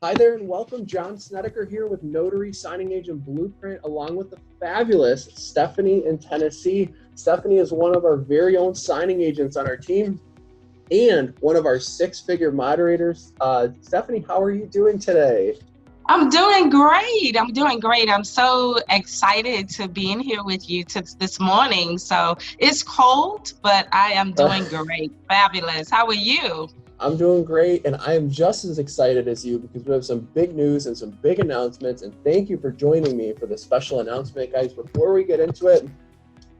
Hi there and welcome. Jon Snedeker here with Notary Signing Agent Blueprint, along with the fabulous Stephanie in Tennessee. Stephanie is one of our very own signing agents on our team and one of our six-figure moderators. Stephanie, how are you doing today? I'm doing great. I'm so excited to be in here with you this morning. So it's cold, but I am doing great. Fabulous. How are you? I'm doing great, and I am just as excited as you because we have some big news and some big announcements, and thank you for joining me for this special announcement, guys. Before we get into it,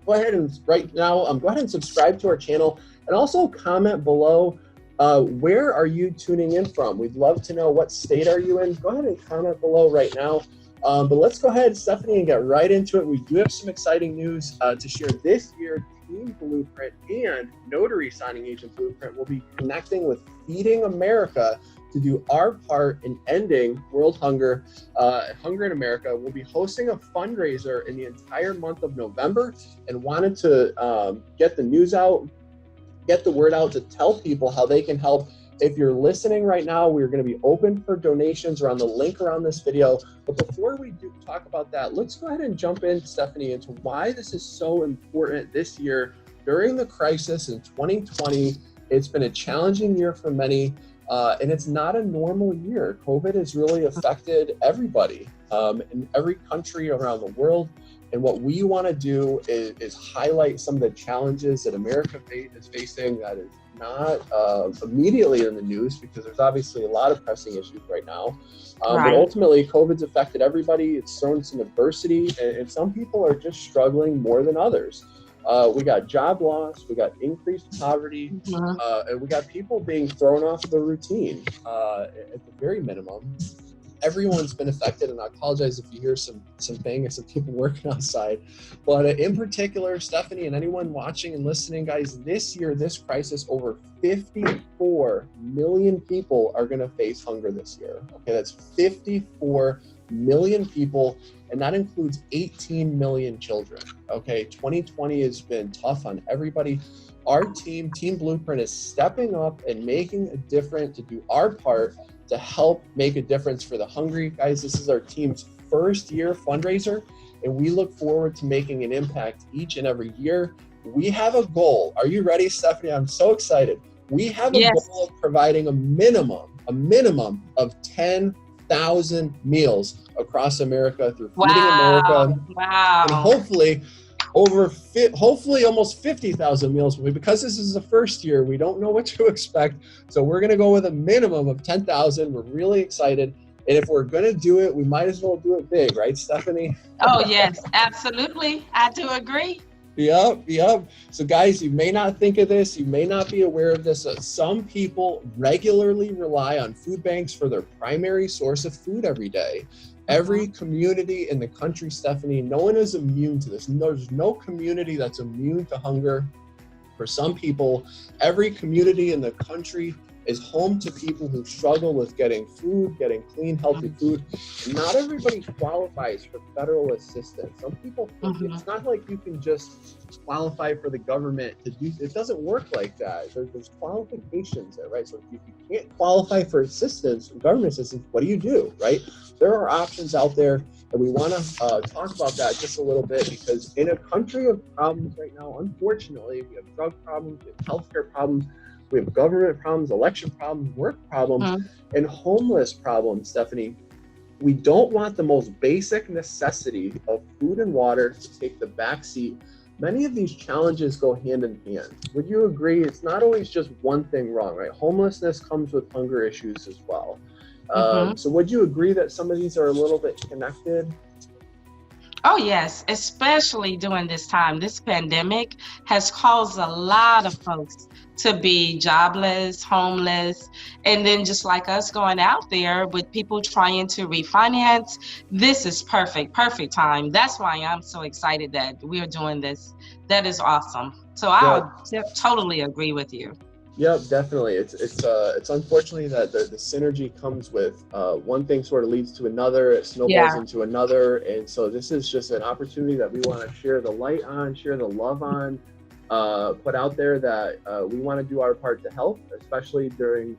go ahead and go ahead and subscribe to our channel and also comment below where are you tuning in from. We'd love to know what state are you in. Go ahead and comment below right now. But let's go ahead, Stephanie, and get right into it. We do have some exciting news to share this year. Team Blueprint and Notary Signing Agent Blueprint will be connecting with Feeding America to do our part in ending world hunger, hunger in America. We'll be hosting a fundraiser in the entire month of November and wanted to get the news out, get the word out to tell people how they can help. If you're listening right now, we're going to be open for donations around the link around this video. But before we do talk about that, let's go ahead and jump in, Stephanie, into why this is so important this year during the crisis in 2020. It's been a challenging year for many, and it's not a normal year. COVID has really affected everybody in every country around the world. And what we want to do is highlight some of the challenges that America is facing that is not immediately in the news, because there's obviously a lot of pressing issues right now. But ultimately, COVID's affected everybody. It's thrown some adversity, and some people are just struggling more than others. We got job loss, we got increased poverty, and we got people being thrown off the routine at the very minimum. Everyone's been affected, and I apologize if you hear some banging, some people working outside. But in particular, Stephanie and anyone watching and listening, guys, this year, this crisis, over 54 million people are going to face hunger this year. Okay, that's 54 million people, and that includes 18 million children. Okay, 2020 has been tough on everybody. Our Team Blueprint, is stepping up and making a difference to do our part to help make a difference for the hungry. Guys, this is our team's first year fundraiser, and we look forward to making an impact each and every year. We have a goal. Are you ready, Stephanie? I'm so excited. We have a goal of providing a minimum of 10,000 meals across America through Feeding America. Wow. And hopefully almost 50,000 meals. Because this is the first year, we don't know what to expect. So we're going to go with a minimum of 10,000. We're really excited. And if we're going to do it, we might as well do it big, right, Stephanie? Oh, yes, absolutely. I do agree. Yep. So guys, you may not think of this, you may not be aware of this. Some people regularly rely on food banks for their primary source of food every day. Every community in the country, Stephanie, no one is immune to this. There's no community that's immune to hunger. For some people, every community in the country is home to people who struggle with getting food, getting clean, healthy food. Not everybody qualifies for federal assistance. Some people think it's not like you can just qualify for the government to do. It doesn't work like that. There's qualifications there, right? So if you can't qualify for assistance, government assistance, what do, right? There are options out there, and we want to talk about that just a little bit, because in a country of problems right now, unfortunately, we have drug problems, we have healthcare problems, we have government problems, election problems, work problems, and homeless problems, Stephanie. We don't want the most basic necessity of food and water to take the back seat. Many of these challenges go hand in hand. Would you agree? It's not always just one thing wrong, right? Homelessness comes with hunger issues as well. So would you agree that some of these are a little bit connected? Oh, yes, especially during this time. This pandemic has caused a lot of folks to be jobless, homeless, and then just like us going out there with people trying to refinance. This is perfect time. That's why I'm so excited that we're doing this. That is awesome. So I totally agree with you. Yep, definitely. It's unfortunately that the synergy comes with one thing sort of leads to another, it snowballs into another, and so this is just an opportunity that we want to share the light on, share the love on, put out there that we want to do our part to help, especially during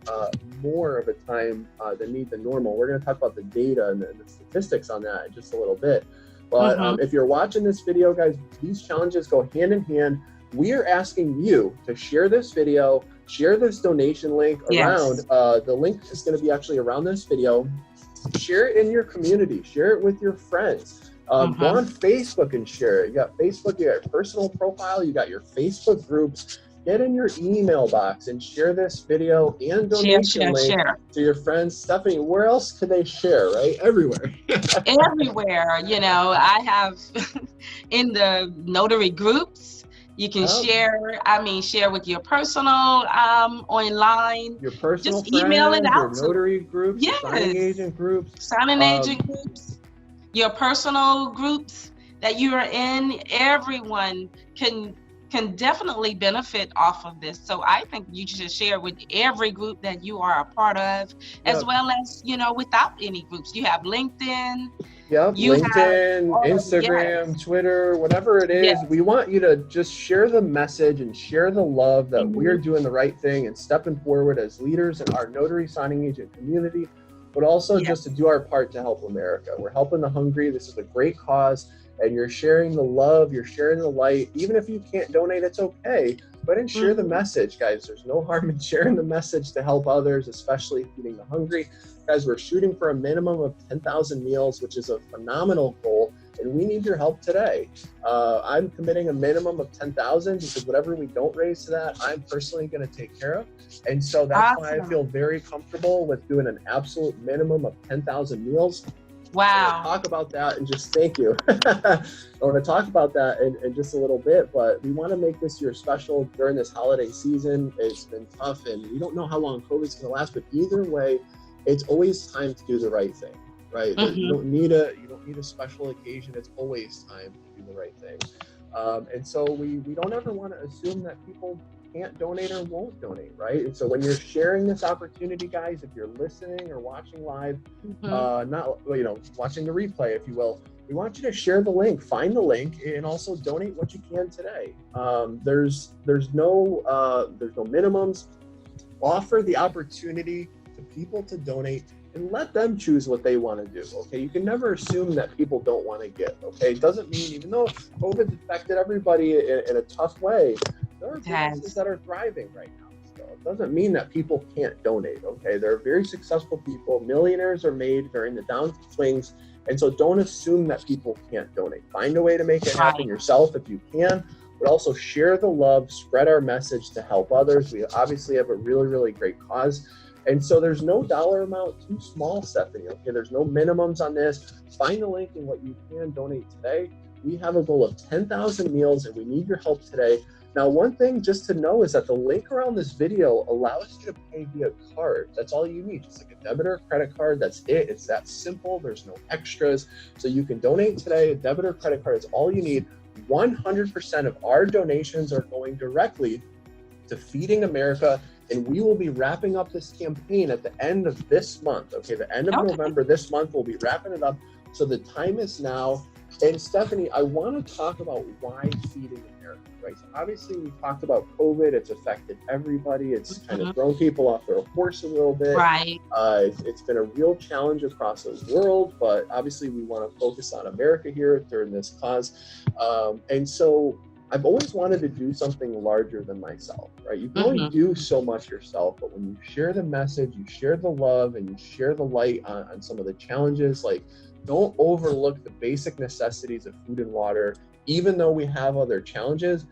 more of a time than normal. We're going to talk about the data and the statistics on that in just a little bit. But if you're watching this video, guys, these challenges go hand in hand. We are asking you to share this video, share this donation link around. The link is going to be actually around this video. Share it in your community. Share it with your friends. Go on Facebook and share it. You got Facebook, you got your personal profile, you got your Facebook groups. Get in your email box and share this video and donation link to your friends. Stephanie, where else can they share, right? Everywhere. Everywhere. You know, I have in the notary groups, you can share, share with your personal online. Your personal just email friends, it out. Your notary groups, signing agent groups. Signing agent groups. Your personal groups that you are in, everyone can definitely benefit off of this. So I think you should share with every group that you are a part of, as well as, you know, without any groups. You have LinkedIn. Yep, LinkedIn, Instagram, Twitter, whatever it is. We want you to just share the message and share the love that we're doing the right thing and stepping forward as leaders in our notary signing agent community, but also just to do our part to help America. We're helping the hungry. This is a great cause, and you're sharing the love, you're sharing the light. Even if you can't donate, it's okay, but then share the message, guys. There's no harm in sharing the message to help others, especially feeding the hungry. Guys, we're shooting for a minimum of 10,000 meals, which is a phenomenal goal, and we need your help today. I'm committing a minimum of 10,000 because whatever we don't raise to that, I'm personally going to take care of. And so that's why I feel very comfortable with doing an absolute minimum of 10,000 meals. Wow. Talk about that and just thank you. I want to talk about that in just a little bit, but we want to make this year special during this holiday season. It's been tough and we don't know how long COVID's going to last, but either way, it's always time to do the right thing, right? You don't need a special occasion. It's always time to do the right thing. And so we don't ever want to assume that people can't donate or won't donate, right? And so when you're sharing this opportunity, guys, if you're listening or watching live, not watching the replay, if you will, we want you to share the link, find the link, and also donate what you can today. There's no minimums. Offer the opportunity to people to donate and let them choose what they want to do. Okay, you can never assume that people don't want to give. Okay, it doesn't mean, even though COVID's affected everybody in a tough way, there are businesses that are thriving right now. So it doesn't mean that people can't donate. Okay, there are very successful people. Millionaires are made during the downswings, and so don't assume that people can't donate. Find a way to make it happen yourself if you can, but also share the love, spread our message to help others. We obviously have a really, really great cause. And so there's no dollar amount too small, Stephanie. Okay, there's no minimums on this. Find the link in what you can donate today. We have a goal of 10,000 meals and we need your help today. Now, one thing just to know is that the link around this video allows you to pay via card. That's all you need, just like a debit or credit card. That's it. It's that simple. There's no extras. So you can donate today. A debit or credit card is all you need. 100% of our donations are going directly to Feeding America, and we will be wrapping up this campaign at the end of this month. Okay, the end of November, this month, we'll be wrapping it up. So the time is now. And Stephanie, I want to talk about why Feeding America, right? So obviously we talked about COVID. It's affected everybody. It's kind of thrown people off their horse a little bit. Right. It's been a real challenge across the world, but obviously we want to focus on America here during this cause. And so I've always wanted to do something larger than myself, right? You can only do so much yourself, but when you share the message, you share the love, and you share the light on some of the challenges, like don't overlook the basic necessities of food and water. Even though we have other challenges,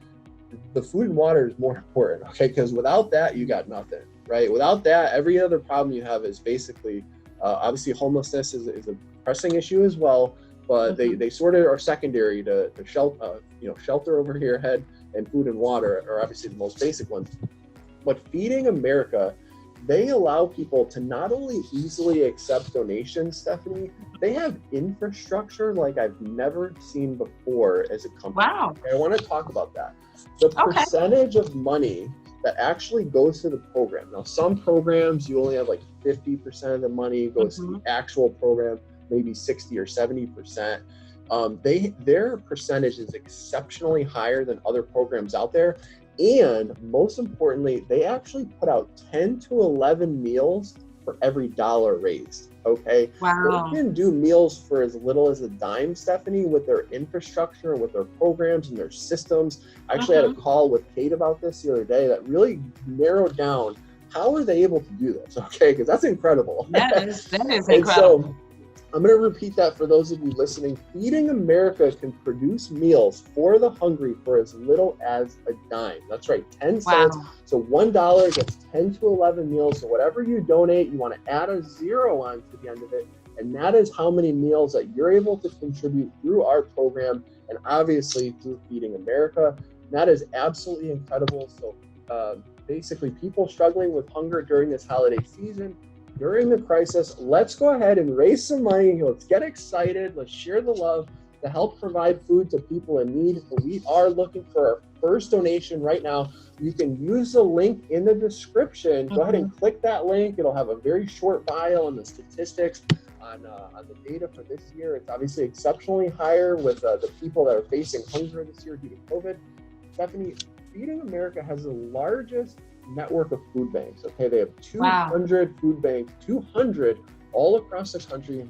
the food and water is more important, okay? Because without that, you got nothing, right? Without that, every other problem you have is basically, obviously homelessness is a pressing issue as well, but they sort of are secondary to shelter over your head, and food and water are obviously the most basic ones. But Feeding America, they allow people to not only easily accept donations, Stephanie, they have infrastructure like I've never seen before as a company. Wow. Okay, I want to talk about that. The percentage of money that actually goes to the program. Now, some programs, you only have like 50% of the money goes to the actual program, maybe 60 or 70%. their percentage is exceptionally higher than other programs out there. And most importantly, they actually put out 10 to 11 meals for every dollar raised. Okay. Wow. They can do meals for as little as a dime, Stephanie, with their infrastructure, with their programs and their systems. I actually had a call with Kate about this the other day that really narrowed down how are they able to do this. Okay. Because that's incredible. That is incredible. And so, I'm going to repeat that for those of you listening. Feeding America can produce meals for the hungry for as little as a dime. That's right, 10 cents. So $1 gets 10 to 11 meals. So whatever you donate, you want to add a zero on to the end of it. And that is how many meals that you're able to contribute through our program and obviously through Feeding America. That is absolutely incredible. So basically, people struggling with hunger during this holiday season, during the crisis, let's go ahead and raise some money. Let's get excited. Let's share the love to help provide food to people in need. We are looking for our first donation right now. You can use the link in the description. Go ahead and click that link. It'll have a very short bio on the statistics on the data for this year. It's obviously exceptionally higher with the people that are facing hunger this year due to COVID. Stephanie, Feeding America has the largest network of food banks. Okay, they have 200 food banks, 200 all across the country.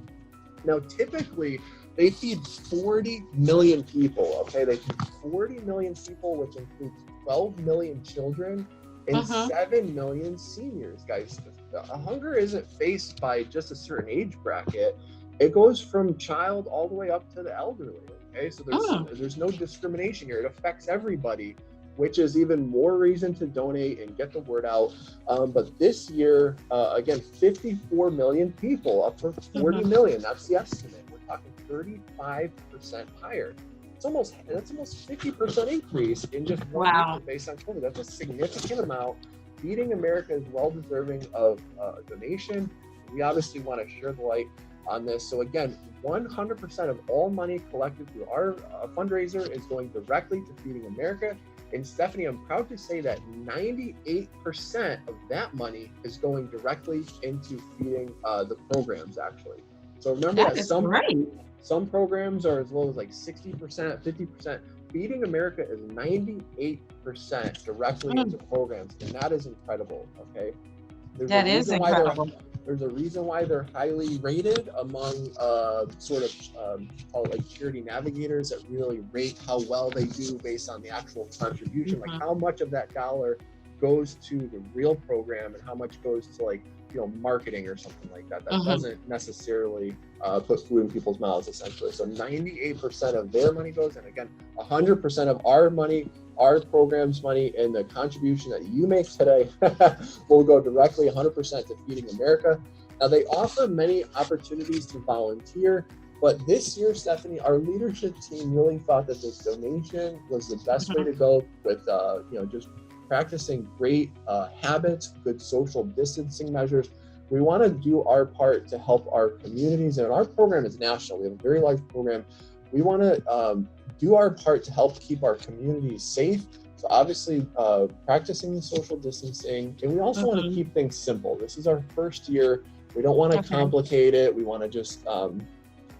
Now, typically, they feed 40 million people. Okay, they feed 40 million people, which includes 12 million children and 7 million seniors. Guys, hunger isn't faced by just a certain age bracket. It goes from child all the way up to the elderly. Okay, so there's no discrimination here. It affects everybody, which is even more reason to donate and get the word out. But this year, again, 54 million people, up from 40 million. That's the estimate. We're talking 35% higher. That's almost 50% increase in just one year based on COVID. That's a significant amount. Feeding America is well deserving of a donation. We obviously want to share the light on this. So again, 100% of all money collected through our fundraiser is going directly to Feeding America. And Stephanie, I'm proud to say that 98% of that money is going directly into feeding the programs, actually. So remember that some programs are as low as like 60%, 50%. Feeding America is 98% directly into programs, and that is incredible, okay? That is incredible. There's a reason why they're highly rated among like charity navigators that really rate how well they do based on the actual contribution, like how much of that dollar goes to the real program and how much goes to like, marketing or something like that. That doesn't necessarily put food in people's mouths, essentially. So 98% of their money goes, and again, 100% of our money, our program's money, and the contribution that you make today will go directly 100% to Feeding America. Now, they offer many opportunities to volunteer, but this year, Stephanie, our leadership team really thought that this donation was the best way to go with, just practicing great habits, good social distancing measures. We want to do our part to help our communities, and our program is national. We have a very large program. We want to do our part to help keep our communities safe. So obviously practicing the social distancing, and we also want to keep things simple. This is our first year. We don't want to complicate it. We want to just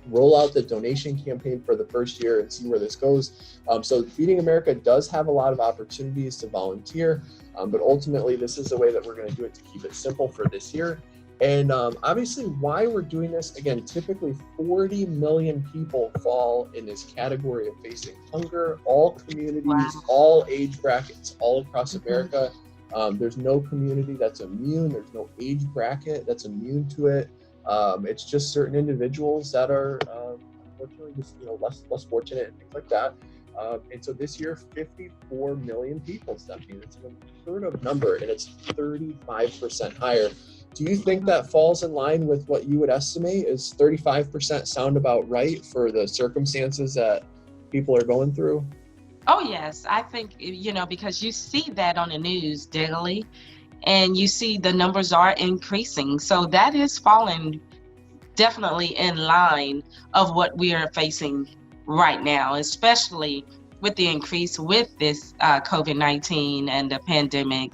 roll out the donation campaign for the first year and see where this goes. So Feeding America does have a lot of opportunities to volunteer, but ultimately this is the way that we're going to do it to keep it simple for this year. And obviously why we're doing this, again, typically 40 million people fall in this category of facing hunger, all communities, all age brackets, all across America. There's no community that's immune. There's no age bracket that's immune to it. It's just certain individuals that are unfortunately just less fortunate and things like that. And so this year, 54 million people, Stephanie. It's an unheard of number, and it's 35% higher. Do you think that falls in line with what you would estimate? Is 35% sound about right for the circumstances that people are going through? Oh, yes. I think, because you see that on the news daily, and you see the numbers are increasing. So that is falling definitely in line of what we are facing right now, especially with the increase with this COVID-19 and the pandemic.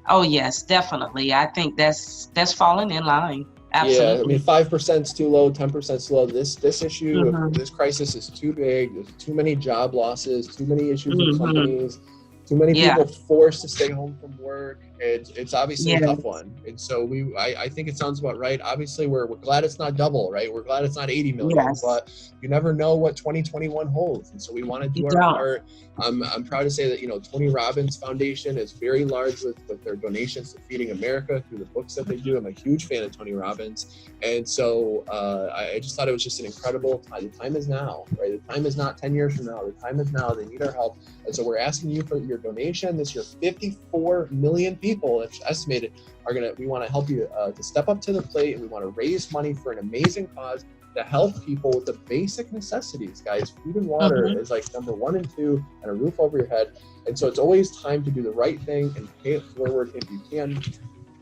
Oh, yes, definitely. I think that's falling in line. Yeah, I mean, Absolutely. 5% is too low, 10% is low. This issue, Mm-hmm. this crisis is too big. There's too many job losses, too many issues with Mm-hmm. companies, too many Yeah. people forced to stay home from work. It's obviously a tough Yes. one. And so I think it sounds about right. Obviously, we're glad it's not double, right? We're glad it's not 80 million, Yes. but you never know what 2021 holds. And so we want to You do our don't. part. I'm proud to say that, Tony Robbins Foundation is very large with their donations to Feeding America through the books that they do. I'm a huge fan of Tony Robbins. And so I just thought it was just an incredible time. The time is now, right? The time is not 10 years from now. The time is now. They need our help. And so we're asking you for your donation this year. 54 million people, it's estimated, we want to help you to step up to the plate. And we want to raise money for an amazing cause to help people with the basic necessities, guys. Food and water Mm-hmm. is like number 1 and 2, and a roof over your head. And so it's always time to do the right thing and pay it forward if you can.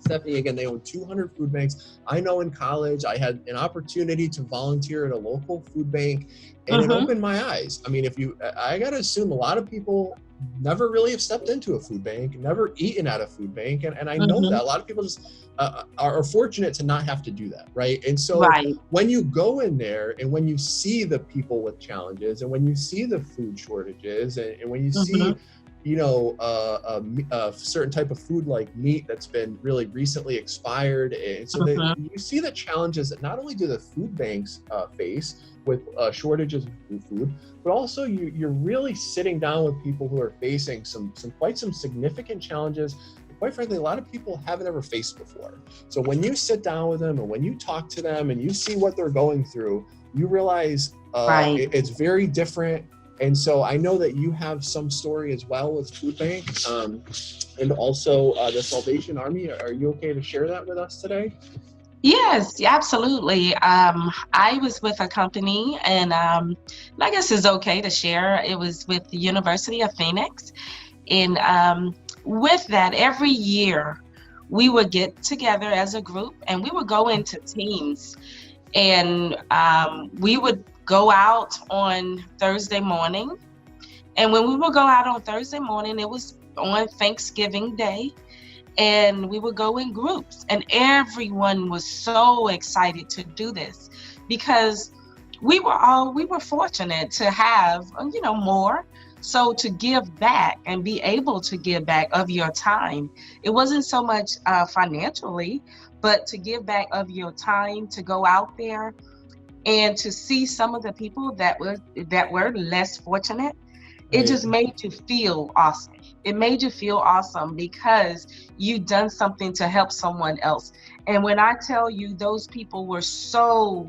Stephanie, again, they own 200 food banks. I know in college, I had an opportunity to volunteer at a local food bank, and it Mm-hmm. opened my eyes. I mean, I got to assume a lot of people never really have stepped into a food bank, never eaten at a food bank. And I know Mm-hmm. that a lot of people just are fortunate to not have to do that, right? And so Right. when you go in there and when you see the people with challenges and when you see the food shortages and when you Mm-hmm. see a certain type of food like meat that's been really recently expired. And so that Mm-hmm. you see the challenges that not only do the food banks face with shortages of food, but also you're really sitting down with people who are facing some significant challenges. Quite frankly, a lot of people haven't ever faced before. So when you sit down with them and when you talk to them and you see what they're going through, you realize Right. it's very different. And so I know that you have some story as well with Food Bank and also the Salvation Army. Are you okay to share that with us today? Yes, absolutely. I was with a company, and I guess it's okay to share. It was with the University of Phoenix. And with that, every year we would get together as a group and we would go into teams. And we would go out on Thursday morning. And when we would go out on Thursday morning, it was on Thanksgiving Day. And we would go in groups. And everyone was so excited to do this because we were fortunate to have, more. So to give back and be able to give back of your time, it wasn't so much financially, but to give back of your time to go out there and to see some of the people that were less fortunate. It Right. just made you feel awesome. It made you feel awesome because you done something to help someone else. And when I tell you those people were so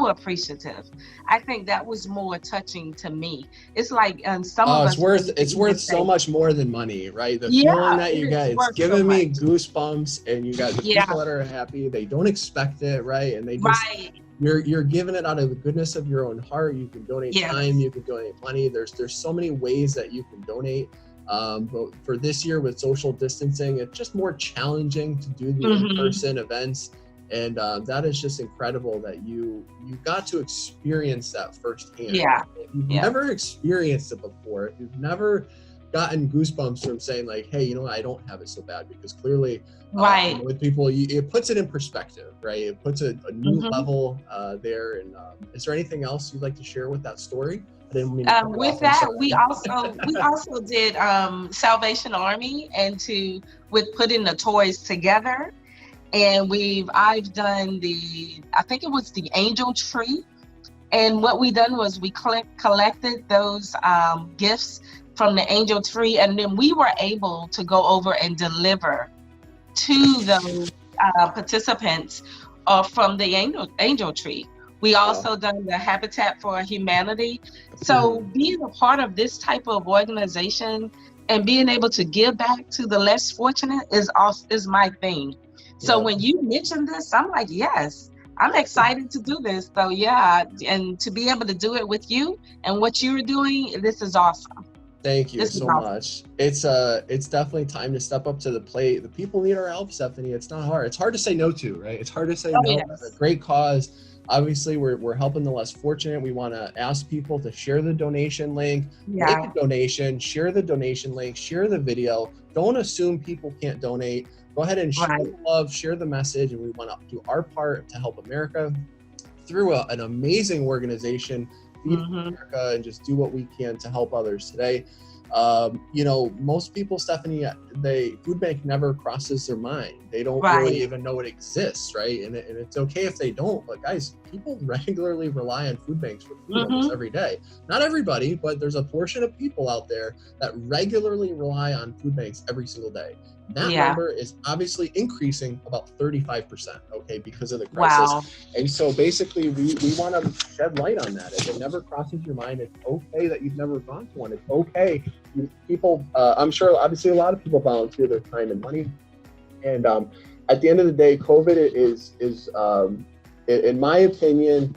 appreciative, I think that was more touching to me. It's like, and some Oh, of it's us worth wanted to it's even worth so say, much more than money, right? The feeling yeah, that you it get, is it's worth so giving me much. goosebumps, and you got the Yeah, people that are happy. They don't expect it, right? And they just right. you're giving it out of the goodness of your own heart. You can donate time, Yes. you can donate money. There's so many ways that you can donate. But for this year with social distancing, it's just more challenging to do the Hmm. in-person events. And that is just incredible that you got to experience that firsthand. Yeah. If you've Yeah. never experienced it before, if you've never gotten goosebumps from saying like, hey, I don't have it so bad, because clearly Right. with people, it puts it in perspective, right? It puts a new Hmm. level there. And is there anything else you'd like to share with that story? I didn't mean to cut you With off. I'm that, sorry. we also did Salvation Army and with putting the toys together. And I've done I think it was the angel tree. And what we done was we collected those gifts from the angel tree, and then we were able to go over and deliver to those participants from the angel tree. We Wow. also done the Habitat for Humanity. So Mhm. being a part of this type of organization and being able to give back to the less fortunate is my thing. So Yeah. when you mentioned this, I'm like, yes, I'm excited to do this. So yeah, and to be able to do it with you and what you're doing, this is awesome. Thank you This is so awesome. much. It's definitely time to step up to the plate. The people need our help, Stephanie. It's not hard. It's hard to say no to, right? It's hard to say Oh no. It's a yes. great cause. Obviously, we're helping the less fortunate. We want to ask people to share the donation link, make a Yeah. donation, share the donation link, share the video. Don't assume people can't donate. Go ahead and share Right. the love, share the message, and we want to do our part to help America through an amazing organization, Feeding Mm-hmm. America, and just do what we can to help others today. Most people, Stephanie, food bank never crosses their mind. They don't really Right. even know it exists, right? And it's okay if they don't, but guys, people regularly rely on food banks for food almost Mm-hmm. every day. Not everybody, but there's a portion of people out there that regularly rely on food banks every single day. That Yeah. number is obviously increasing about 35%, okay, because of the crisis. Wow. And so basically we want to shed light on that. If it never crosses your mind, it's okay that you've never gone to one. It's okay. People, I'm sure obviously a lot of people volunteer their time and money. And at the end of the day, COVID is in my opinion,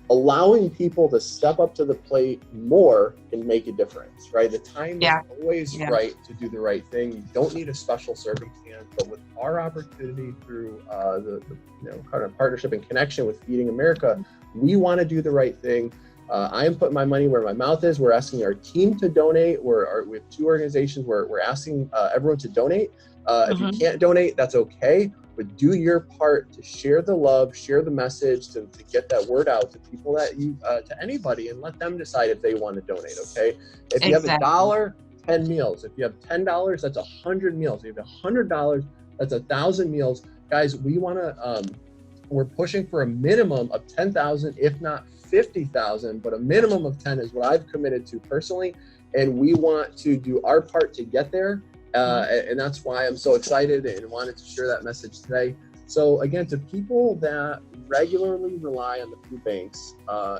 allowing people to step up to the plate more can make a difference, right? The time is always right to do the right thing. You don't need a special circumstance, but with our opportunity through the kind of partnership and connection with Feeding America, we want to do the right thing. I am putting my money where my mouth is. We're asking our team to donate. We have 2 organizations where we're asking everyone to donate. If you can't donate, that's okay. But do your part to share the love, share the message, to get that word out to people that to anybody, and let them decide if they want to donate, okay? If you have $1, 10 meals. If you have $10, that's 100 meals. If you have $100, that's 1,000 meals. Guys, we want to, we're pushing for a minimum of 10,000, if not 50,000, but a minimum of 10 is what I've committed to personally. And we want to do our part to get there. And that's why I'm so excited and wanted to share that message today. So again, to people that regularly rely on the food banks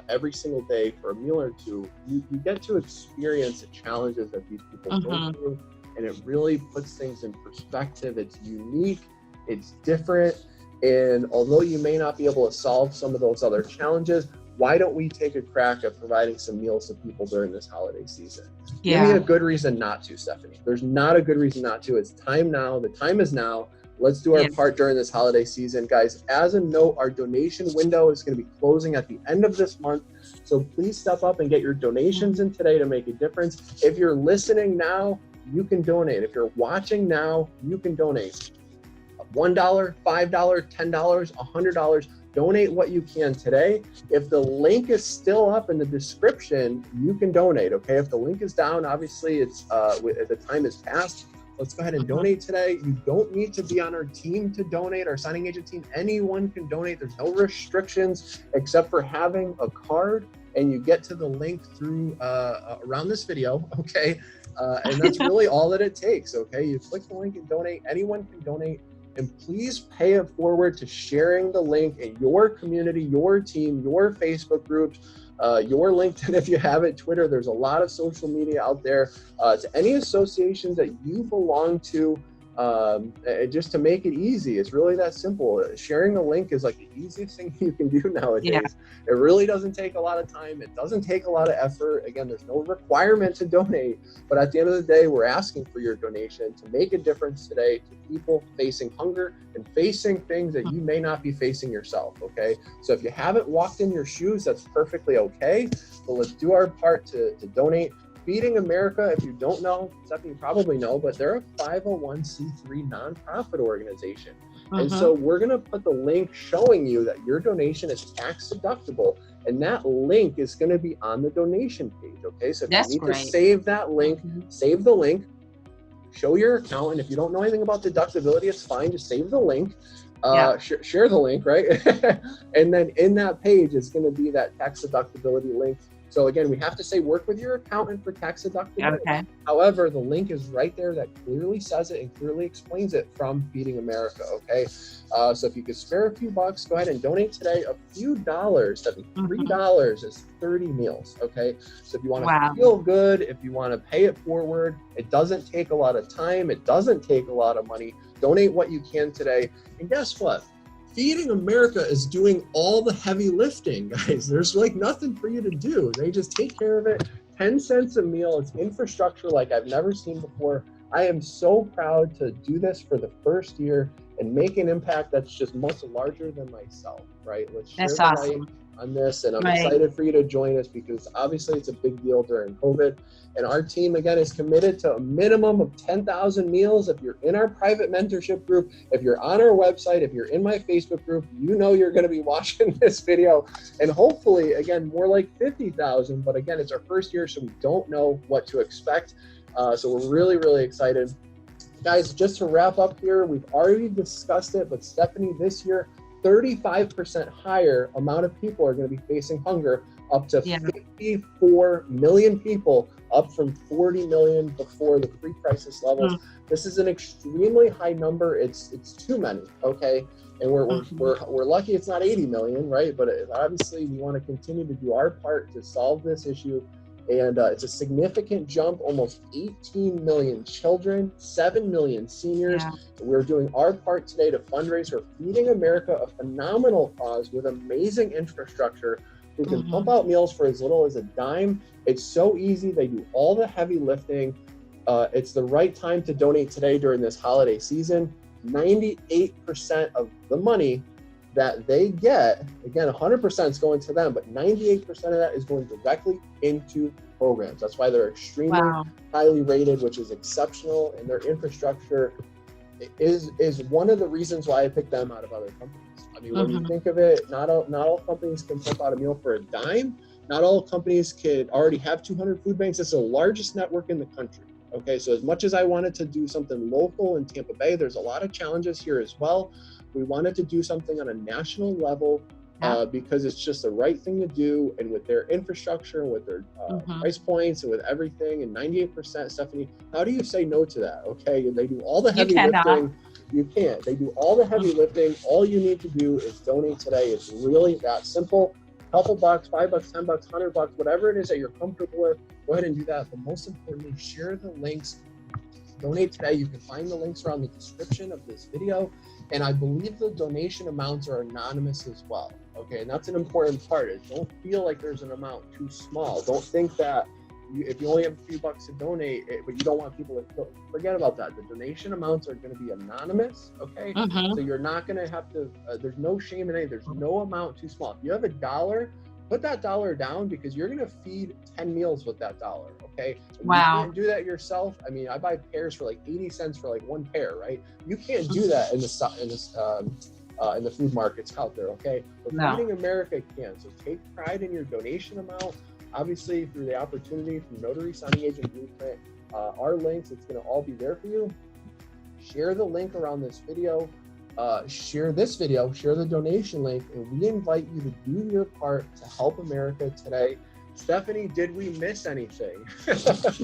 every single day for a meal or two, you get to experience the challenges that these people go through, and it really puts things in perspective. It's unique, it's different, and although you may not be able to solve some of those other challenges, why don't we take a crack at providing some meals to people during this holiday season? Give me a good reason not to, Stephanie. There's not a good reason not to. It's time now. The time is now. Let's do our part during this holiday season. Guys, as a note, our donation window is going to be closing at the end of this month. So please step up and get your donations in today to make a difference. If you're listening now, you can donate. If you're watching now, you can donate. $1, $5, $10, $100. Donate what you can today. If the link is still up in the description, you can donate, okay? If the link is down, obviously it's the time has passed. Let's go ahead and donate today. You don't need to be on our team to donate, our signing agent team. Anyone can donate. There's no restrictions except for having a card, and you get to the link through around this video, okay? And that's really all that it takes, okay? You click the link and donate. Anyone can donate. And please pay it forward to sharing the link in your community, your team, your Facebook groups, your LinkedIn if you have it, Twitter. There's a lot of social media out there, to any associations that you belong to, just to make it easy. It's really that simple. Sharing the link is like the easiest thing you can do nowadays. It really doesn't take a lot of time. It doesn't take a lot of effort. Again, there's no requirement to donate, but at the end of the day, we're asking for your donation to make a difference today to people facing hunger and facing things that you may not be facing yourself, okay? So if you haven't walked in your shoes, that's perfectly okay, but let's do our part to donate. Feeding America, if you don't know, Stephanie, you probably know, but they're a 501c3 nonprofit organization. And so we're going to put the link showing you that your donation is tax deductible. And that link is going to be on the donation page, okay? So if you need to save that link, save the link, show your account. And if you don't know anything about deductibility, it's fine. Just save the link. Share the link, right? And then in that page is going to be that tax deductibility link. So again, we have to say work with your accountant for tax deductibility. Okay. However, the link is right there that clearly says it and clearly explains it from Feeding America, okay? So if you could spare a few bucks, go ahead and donate today. A few dollars, $3 is 30 meals, okay? So if you want to feel good, if you want to pay it forward, it doesn't take a lot of time. It doesn't take a lot of money. Donate what you can today. And guess what? Feeding America is doing all the heavy lifting, guys. There's like nothing for you to do. They just take care of it. 10 cents a meal. It's infrastructure like I've never seen before. I am so proud to do this for the first year and make an impact that's just much larger than myself, right? Let's share the light on this, and I'm Right. excited for you to join us because obviously it's a big deal during COVID. And our team, again, is committed to a minimum of 10,000 meals. If you're in our private mentorship group, if you're on our website, if you're in my Facebook group, you know you're going to be watching this video. And hopefully, again, more like 50,000. But again, it's our first year, so we don't know what to expect. So we're really, really excited. Guys, just to wrap up here, we've already discussed it, but Stephanie, this year, 35% higher amount of people are going to be facing hunger, up to 54 million people, up from 40 million before the pre-crisis levels. This is an extremely high number. It's too many, okay? And we're lucky it's not 80 million, right? But obviously we want to continue to do our part to solve this issue. And it's a significant jump, almost 18 million children, 7 million seniors. We're doing our part today to fundraise for Feeding America, a phenomenal cause with amazing infrastructure who can pump out meals for as little as a dime. It's so easy. They do all the heavy lifting. It's the right time to donate today during this holiday season. 98% of the money that they get, again, 100% is going to them, but 98% of that is going directly into programs. That's why they're extremely highly rated, which is exceptional, and their infrastructure is one of the reasons why I picked them out of other companies. I mean, when you think of it, not all companies can pump out a meal for a dime. Not all companies could already have 200 food banks. It's the largest network in the country. Okay, so as much as I wanted to do something local in Tampa Bay, there's a lot of challenges here as well. We wanted to do something on a national level because it's just the right thing to do. And with their infrastructure and with their price points and with everything, and 98%, Stephanie, how do you say no to that? Okay, they do all the heavy lifting. You can't. They do all the heavy lifting. All you need to do is donate today. It's really that simple. Couple bucks, $5, $10, $100, whatever it is that you're comfortable with, go ahead and do that. But most importantly, share the links. Donate today. You can find the links around the description of this video. And I believe the donation amounts are anonymous as well. Okay, and that's an important part. Is don't feel like there's an amount too small. Don't think that if you only have a few bucks to donate, but you don't want people to forget about that. The donation amounts are going to be anonymous. Okay, so you're not going to have to. There's no shame in it. There's no amount too small. If you have $1, put that $1 down because you're going to feed 10 meals with that $1. Okay. You can't do that yourself. I mean, I buy pears for like 80 cents for like one pear, right? You can't do that in the food markets out there. Okay. But Feeding America can. So take pride in your donation amount. Obviously, through the opportunity from Notary Signing Agent Blueprint, our links, it's going to all be there for you. Share the link around this video. Share this video, share the donation link, and we invite you to do your part to help America today. Stephanie, did we miss anything?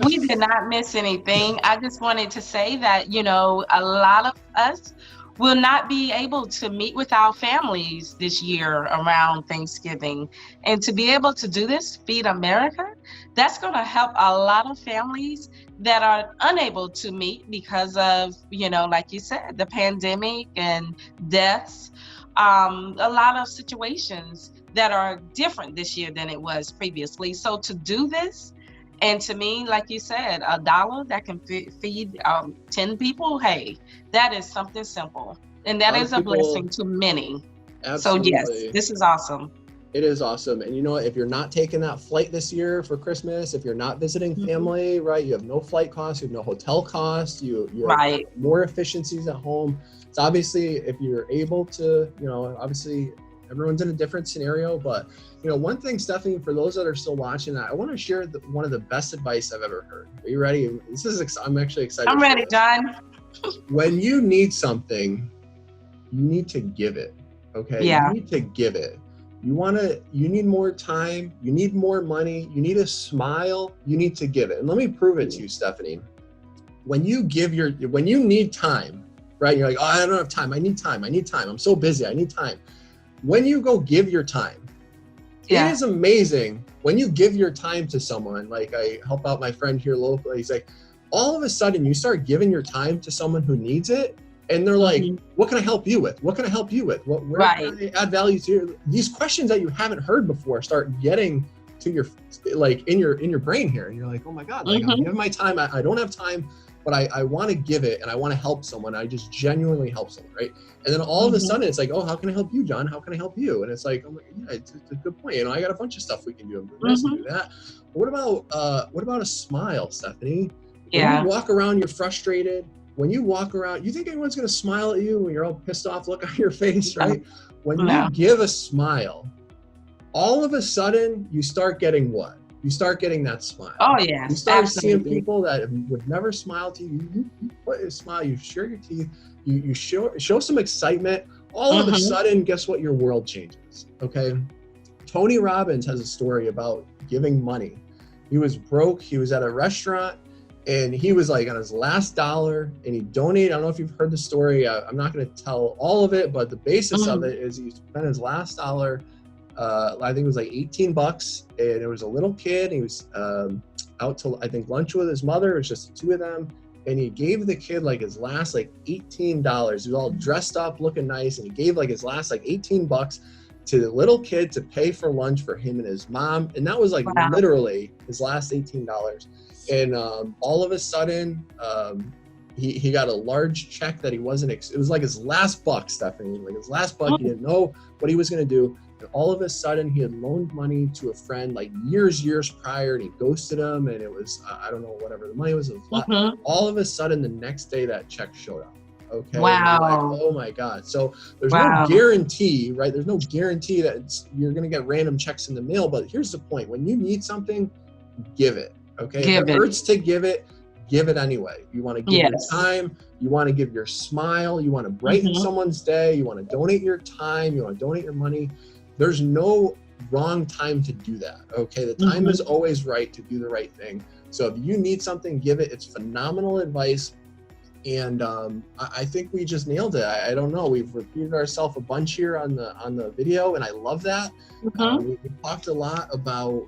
We did not miss anything. I just wanted to say that, you know, a lot of us will not be able to meet with our families this year around Thanksgiving. And to be able to do this, Feed America, that's going to help a lot of families that are unable to meet because of, you know, like you said, the pandemic and deaths, a lot of situations that are different this year than it was previously. So to do this, and to me, like you said, $1 that can feed 10 people, hey, that is something simple. And that is a blessing to many. Absolutely. So yes, this is awesome. It is awesome. And you know, if you're not taking that flight this year for Christmas, if you're not visiting family, right, you have no flight costs, you have no hotel costs, you have more efficiencies at home. So obviously, if you're able to, you know, obviously everyone's in a different scenario, but you know, one thing, Stephanie, for those that are still watching, I want to share one of the best advice I've ever heard. Are you ready? I'm actually excited. I'm ready, John. When you need something, you need to give it. Okay. Yeah. You need to give it. You need more time. You need more money. You need a smile. You need to give it. And let me prove it to you, Stephanie. When you need time, right? You're like, oh, I don't have time. I need time. I'm so busy. I need time. When you go give your time, it is amazing when you give your time to someone. Like I help out my friend here locally. He's like, all of a sudden you start giving your time to someone who needs it. And they're like, what can I help you with? What can I help you with? Where can I add value to you? These questions that you haven't heard before start getting to your, like in your brain here. And you're like, oh my God, like I'm giving my time. I don't have time, but I want to give it and I want to help someone. I just genuinely help someone, right? And then all of a sudden it's like, oh, how can I help you, Jon? How can I help you? And it's like, oh my, yeah, it's a good point. You know, I got a bunch of stuff we can do. I'm nice to do that. But what about a smile, Stephanie? Yeah. When you walk around, you're frustrated. When you walk around, you think anyone's going to smile at you when you're all pissed off look on your face, right? When you give a smile, all of a sudden you start getting what? You start getting that smile. Oh, yeah. You start seeing people that would never smile to you. You put a smile, you share your teeth, you show some excitement. All of a sudden, guess what? Your world changes, okay? Tony Robbins has a story about giving money. He was broke. He was at a restaurant, and he was like on his last dollar, and he donated. I don't know if you've heard the story. I'm not going to tell all of it, but the basis of it is he spent his last dollar. I think it was like $18, and it was a little kid. He was out to, I think, lunch with his mother. It was just the two of them, and he gave the kid like his last like $18. He was all dressed up, looking nice, and he gave like his last like $18 to the little kid to pay for lunch for him and his mom, and that was like literally his last $18. And all of a sudden, he got a large check that he wasn't. It was like his last buck, Stephanie. Like his last buck. He didn't know what he was going to do. And all of a sudden, he had loaned money to a friend like years prior, and he ghosted him. And it was, I don't know, whatever the money was. It was all of a sudden, the next day, that check showed up. Okay. Wow. Like, oh my God. So there's no guarantee, right? There's no guarantee that you're going to get random checks in the mail. But here's the point: when you need something, give it. Okay. If it hurts to give it anyway. You want to give your time, you want to give your smile, you want to brighten someone's day, you want to donate your time, you want to donate your money. There's no wrong time to do that. Okay. The time is always right to do the right thing. So if you need something, give it. It's phenomenal advice. And I think we just nailed it. I don't know. We've repeated ourselves a bunch here on the video, and I love that. We talked a lot about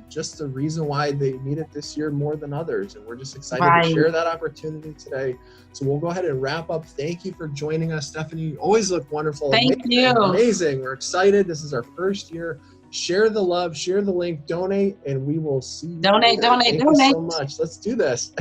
just the reason why they need it this year more than others, and we're just excited to share that opportunity today. So we'll go ahead and wrap up. Thank you for joining us, Stephanie. You always look wonderful. Thank you. Amazing. We're excited. This is our first year. Share the love, share the link, donate, and we will see you. Donate. Thank you so much. Let's do this.